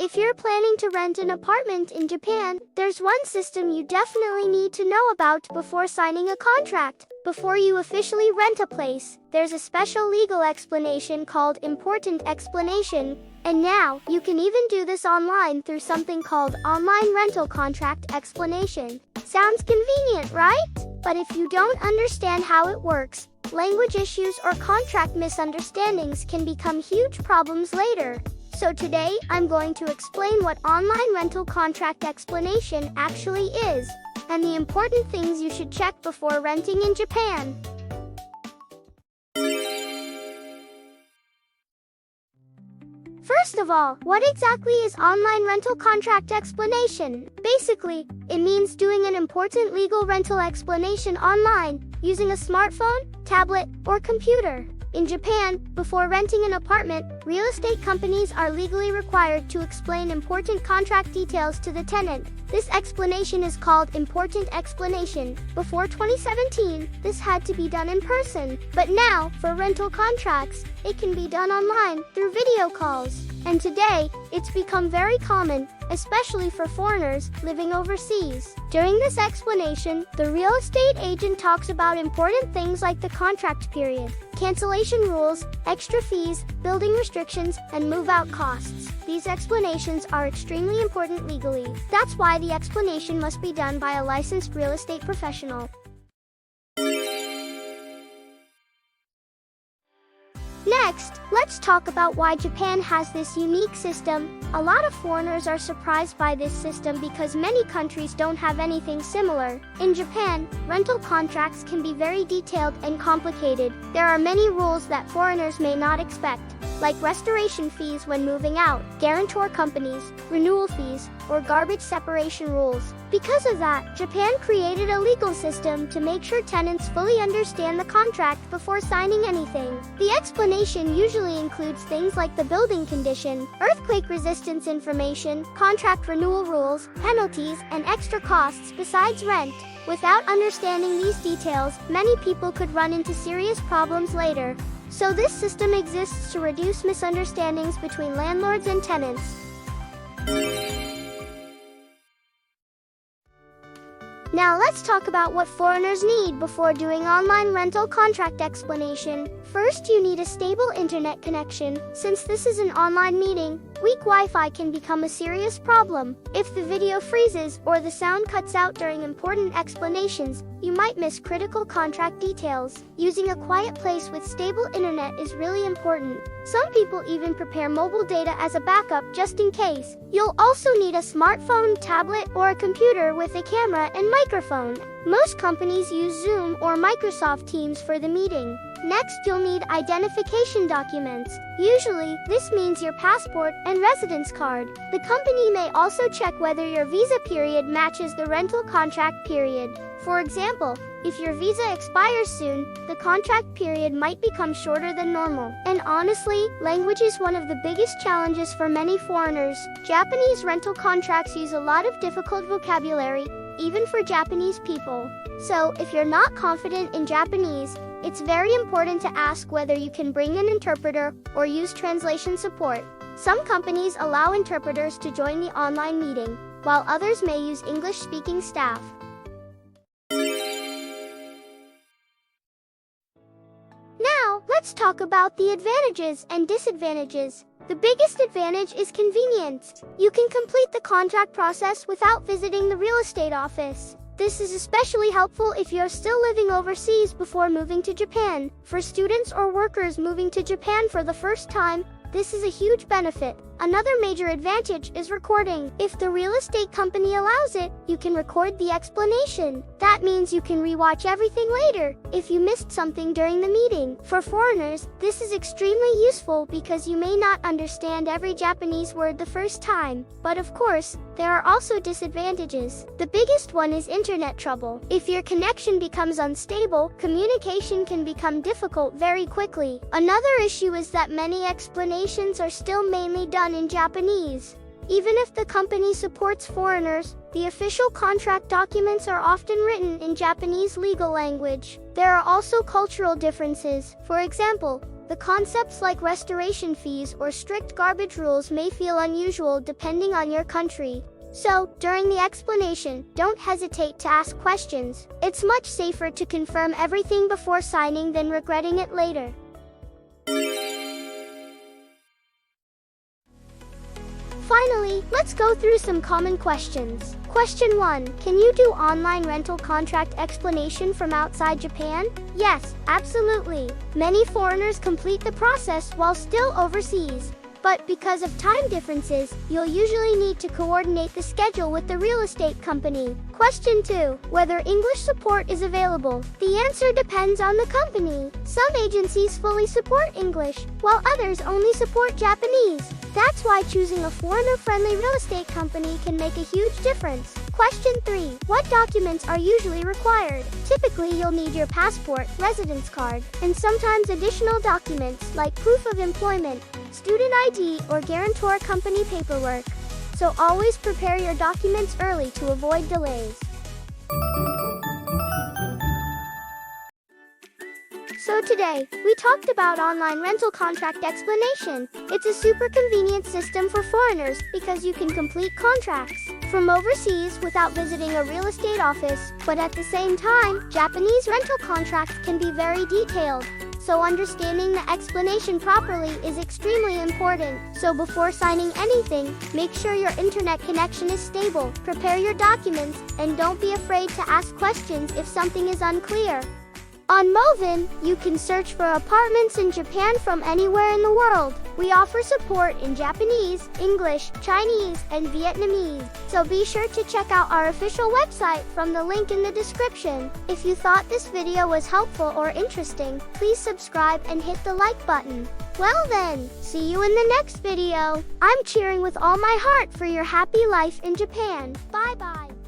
If you're planning to rent an apartment in Japan, there's one system you definitely need to know about before signing a contract. Before you officially rent a place, there's a special legal explanation called important explanation. And now, you can even do this online through something called online rental contract explanation. Sounds convenient, right? But if you don't understand how it works, language issues or contract misunderstandings can become huge problems later. So today, I'm going to explain what online rental contract explanation actually is, and the important things you should check before renting in Japan. First of all, what exactly is online rental contract explanation? Basically, it means doing an important legal rental explanation online, using a smartphone, tablet, or computer. In Japan, before renting an apartment, real estate companies are legally required to explain important contract details to the tenant. This explanation is called important explanation. Before 2017, this had to be done in person. But now, for rental contracts, it can be done online through video calls. And today, it's become very common, especially for foreigners living overseas. During this explanation, the real estate agent talks about important things like the contract period, cancellation rules, extra fees, building restrictions, and move-out costs. These explanations are extremely important legally. That's why the explanation must be done by a licensed real estate professional. Next, let's talk about why Japan has this unique system. A lot of foreigners are surprised by this system because many countries don't have anything similar. In Japan, rental contracts can be very detailed and complicated. There are many rules that foreigners may not expect, like restoration fees when moving out, guarantor companies, renewal fees, or garbage separation rules. Because of that, Japan created a legal system to make sure tenants fully understand the contract before signing anything. The explanation usually includes things like the building condition, earthquake resistance information, contract renewal rules, penalties, and extra costs besides rent. Without understanding these details, many people could run into serious problems later. So this system exists to reduce misunderstandings between landlords and tenants. Now let's talk about what foreigners need before doing online rental contract explanation. First, you need a stable internet connection. Since this is an online meeting, weak Wi-Fi can become a serious problem. If the video freezes or the sound cuts out during important explanations, you might miss critical contract details. Using a quiet place with stable internet is really important. Some people even prepare mobile data as a backup just in case. You'll also need a smartphone, tablet, or a computer with a camera and microphone. Most companies use Zoom or Microsoft Teams for the meeting. Next, you'll need identification documents. Usually, this means your passport and residence card. The company may also check whether your visa period matches the rental contract period. For example, if your visa expires soon, the contract period might become shorter than normal. And honestly, language is one of the biggest challenges for many foreigners. Japanese rental contracts use a lot of difficult vocabulary, even for Japanese people. So, if you're not confident in Japanese, it's very important to ask whether you can bring an interpreter or use translation support. Some companies allow interpreters to join the online meeting, while others may use English-speaking staff. Now, let's talk about the advantages and disadvantages. The biggest advantage is convenience. You can complete the contract process without visiting the real estate office. This is especially helpful if you're still living overseas before moving to Japan. For students or workers moving to Japan for the first time, this is a huge benefit. Another major advantage is recording. If the real estate company allows it, you can record the explanation. That means you can rewatch everything later if you missed something during the meeting. For foreigners, this is extremely useful because you may not understand every Japanese word the first time. But of course, there are also disadvantages. The biggest one is internet trouble. If your connection becomes unstable, communication can become difficult very quickly. Another issue is that many explanations are still mainly done in Japanese. Even if the company supports foreigners, the official contract documents are often written in Japanese legal language. There are also cultural differences. For example, The concepts like restoration fees or strict garbage rules may feel unusual depending on your country. So, during the explanation, don't hesitate to ask questions. It's much safer to confirm everything before signing than regretting it later. Finally, let's go through some common questions. Question 1. Can you do online rental contract explanation from outside Japan? Yes, absolutely. Many foreigners complete the process while still overseas. But because of time differences, you'll usually need to coordinate the schedule with the real estate company. Question 2. Whether English support is available. The answer depends on the company. Some agencies fully support English, while others only support Japanese. That's why choosing a foreigner-friendly real estate company can make a huge difference. Question 3. What documents are usually required? Typically, you'll need your passport, residence card, and sometimes additional documents like proof of employment, student ID, or guarantor company paperwork. So always prepare your documents early to avoid delays. So today, we talked about online rental contract explanation. It's a super convenient system for foreigners because you can complete contracts from overseas without visiting a real estate office, but at the same time, Japanese rental contracts can be very detailed. So understanding the explanation properly is extremely important. So before signing anything, make sure your internet connection is stable, prepare your documents, and don't be afraid to ask questions if something is unclear. On Movin, you can search for apartments in Japan from anywhere in the world. We offer support in Japanese, English, Chinese, and Vietnamese. So be sure to check out our official website from the link in the description. If you thought this video was helpful or interesting, please subscribe and hit the like button. Well then, see you in the next video. I'm cheering with all my heart for your happy life in Japan. Bye bye.